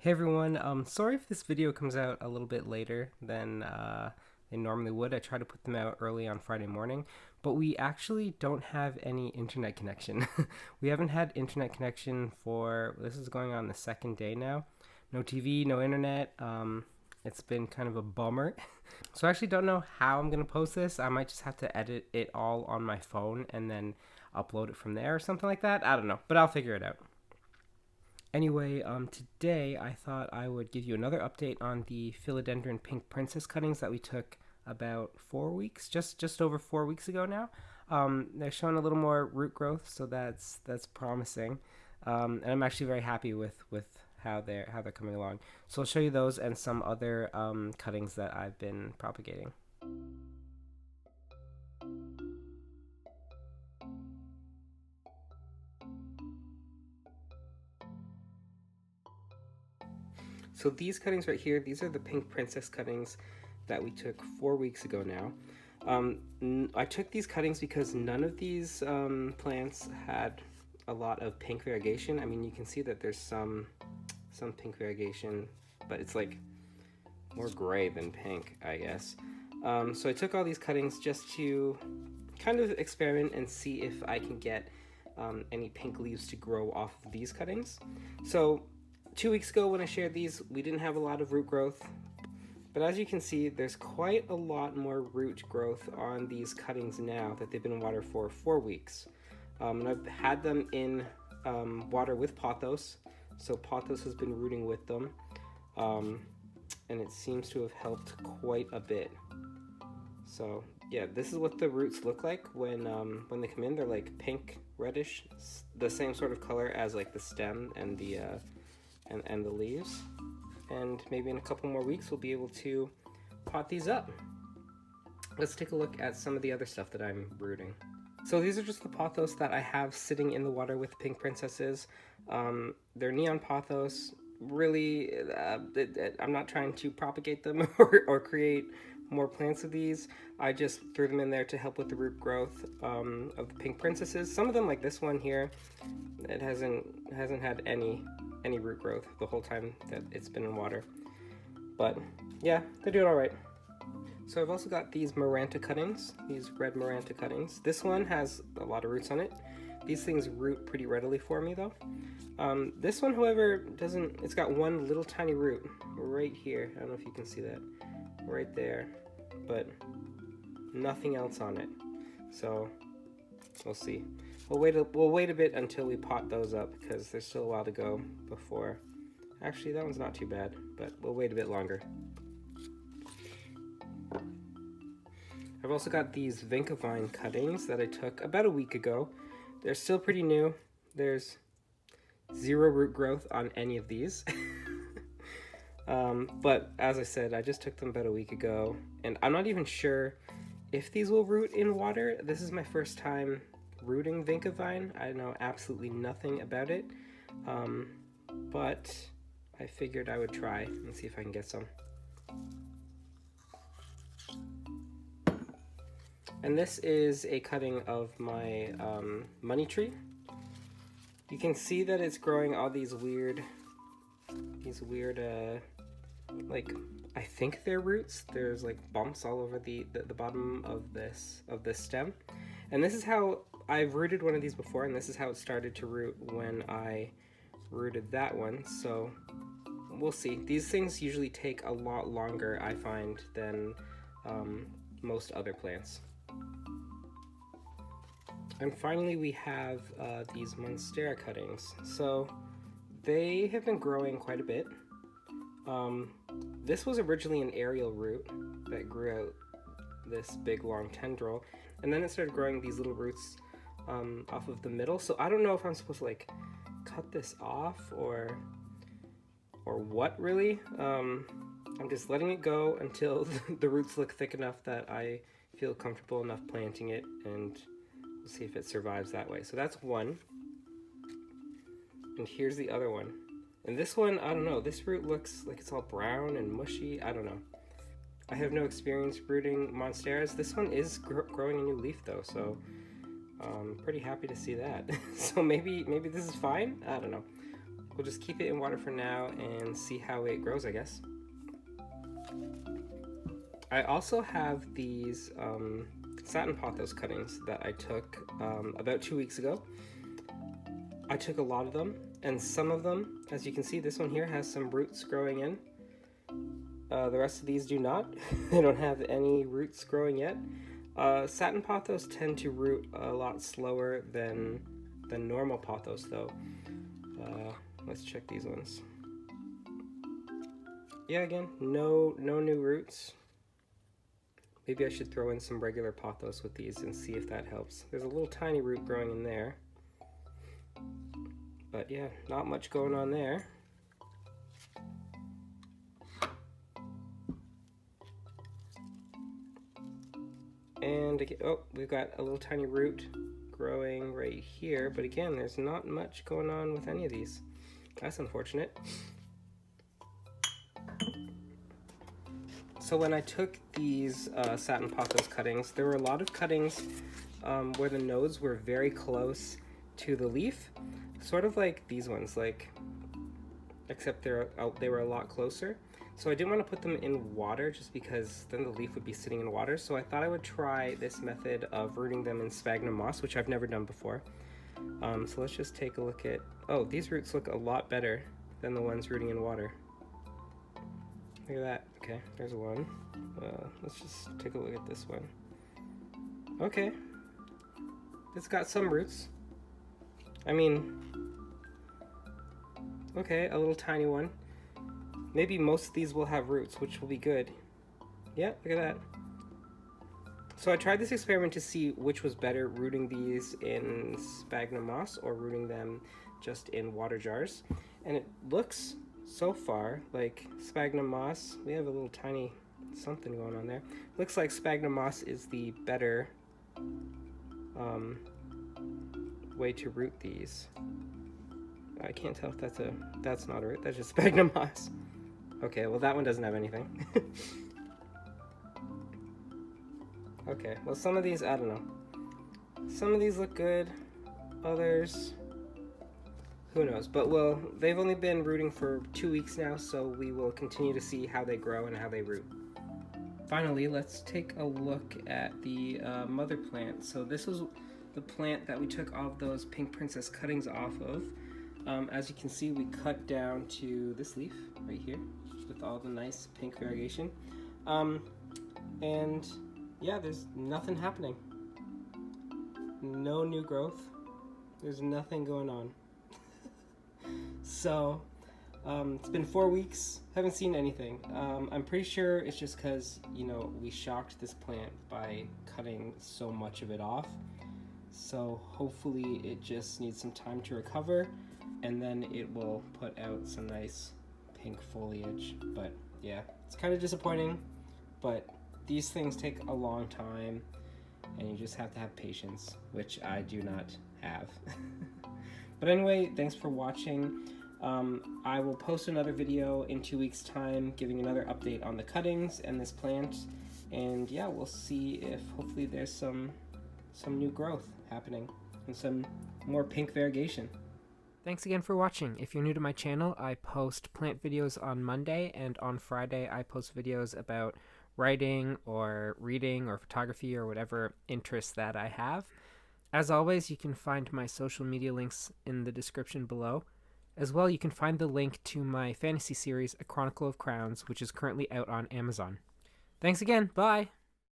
Hey everyone, sorry if this video comes out a little bit later than they normally would. I try to put them out early on Friday morning, but we actually don't have any internet connection. We haven't had internet connection for, this is going on the second day now. No TV, no internet. It's been kind of a bummer. So I actually don't know how I'm going to post this. I might just have to edit it all on my phone and then upload it from there or something like that. I don't know, but I'll figure it out. Anyway, today I thought I would give you another update on the Philodendron Pink Princess cuttings that we took about 4 weeks, just over 4 weeks ago now. They're showing a little more root growth, so that's promising, and I'm actually very happy with how they're coming along. So I'll show you those and some other cuttings that I've been propagating. So these cuttings right here, these are the Pink Princess cuttings that we took 4 weeks ago now. I took these cuttings because none of these plants had a lot of pink variegation. I mean, you can see that there's some pink variegation, but it's like more gray than pink, I guess. So I took all these cuttings just to kind of experiment and see if I can get any pink leaves to grow off of these cuttings. So 2 weeks ago when I shared these, we didn't have a lot of root growth, but as you can see, there's quite a lot more root growth on these cuttings now that they've been in water for 4 weeks. And I've had them in water with pothos, so pothos has been rooting with them, and it seems to have helped quite a bit. So yeah, this is what the roots look like when they come in. They're like pink, reddish, the same sort of color as like the stem and the leaves. And maybe in a couple more weeks we'll be able to pot these up. Let's take a look at some of the other stuff that I'm rooting. So these are just the pothos that I have sitting in the water with Pink Princesses. They're neon pothos. Really, I'm not trying to propagate them or create more plants of these. I just threw them in there to help with the root growth of the Pink Princesses. Some of them, like this one here, it hasn't had any root growth the whole time that it's been in water. But yeah, they're doing all right. So I've also got these Maranta cuttings, these red Maranta cuttings. This one has a lot of roots on it. These things root pretty readily for me though. This one, however, doesn't. It's got one little tiny root right here. I don't know if you can see that, right there, but nothing else on it. So we'll see. We'll wait a bit until we pot those up because there's still a while to go before. Actually, that one's not too bad, but we'll wait a bit longer. I've also got these Vinca vine cuttings that I took about a week ago. They're still pretty new. There's zero root growth on any of these. But as I said, I just took them about a week ago, and I'm not even sure if these will root in water. This is my first time rooting Vinca vine. I know absolutely nothing about it, but I figured I would try and see if I can get some. And this is a cutting of my money tree. You can see that it's growing all these weird, like, I think they're roots. There's like bumps all over the bottom of this stem. And this is how I've rooted one of these before, and this is how it started to root when I rooted that one. So we'll see. These things usually take a lot longer, I find, than most other plants. And finally we have these Monstera cuttings. So they have been growing quite a bit. This was originally an aerial root that grew out this big long tendril, and then it started growing these little roots off of the middle. So I don't know if I'm supposed to like cut this off or what really. I'm just letting it go until the roots look thick enough that I feel comfortable enough planting it, and we'll see if it survives that way. So that's one. And here's the other one. And this one, I don't know, this root looks like it's all brown and mushy. I don't know. I have no experience rooting Monsteras. This one is growing a new leaf though, so I'm pretty happy to see that. So maybe this is fine? I don't know. we'll just keep it in water for now and see how it grows, I guess. I also have these satin pothos cuttings that I took about 2 weeks ago. I took a lot of them, and some of them, as you can see, this one here has some roots growing in. The rest of these do not. They don't have any roots growing yet. Satin pothos tend to root a lot slower than normal pothos, though. Let's check these ones. Yeah, again, no new roots. Maybe I should throw in some regular pothos with these and see if that helps. There's a little tiny root growing in there. But yeah, not much going on there. And again, oh, we've got a little tiny root growing right here. But again, there's not much going on with any of these. That's unfortunate. So when I took these satin pothos cuttings, there were a lot of cuttings where the nodes were very close to the leaf, sort of like these ones, except they were a lot closer. So I didn't want to put them in water just because then the leaf would be sitting in water. So I thought I would try this method of rooting them in sphagnum moss, which I've never done before. So let's just take a look at, oh, these roots look a lot better than the ones rooting in water. Look at that. Okay, there's one. Let's just take a look at this one. Okay. It's got some roots. I mean, okay, a little tiny one. Maybe most of these will have roots, which will be good. Yeah, look at that. So I tried this experiment to see which was better, rooting these in sphagnum moss or rooting them just in water jars. And it looks so far like sphagnum moss. We have a little tiny something going on there. Looks like sphagnum moss is the better way to root these. I can't tell if that's not a root, that's just sphagnum moss. Okay, well that one doesn't have anything. Okay, well some of these, I don't know. Some of these look good, others, who knows. But well, they've only been rooting for 2 weeks now, so we will continue to see how they grow and how they root. Finally, let's take a look at the mother plant. So this was the plant that we took all of those Pink Princess cuttings off of. As you can see, we cut down to this leaf right here with all the nice pink variegation. And yeah, there's nothing happening. No new growth. There's nothing going on. So it's been 4 weeks, haven't seen anything. I'm pretty sure it's just because, you know, we shocked this plant by cutting so much of it off. So hopefully it just needs some time to recover, and then it will put out some nice pink foliage. But yeah, it's kind of disappointing, but these things take a long time and you just have to have patience, which I do not have. But anyway, thanks for watching. I will post another video in 2 weeks' time giving another update on the cuttings and this plant, and yeah, we'll see if hopefully there's some new growth happening and some more pink variegation. Thanks again for watching. If you're new to my channel, I post plant videos on Monday, and on Friday I post videos about writing or reading or photography or whatever interests that I have. As always, you can find my social media links in the description below. As well, you can find the link to my fantasy series, A Chronicle of Crowns, which is currently out on Amazon. Thanks again. Bye!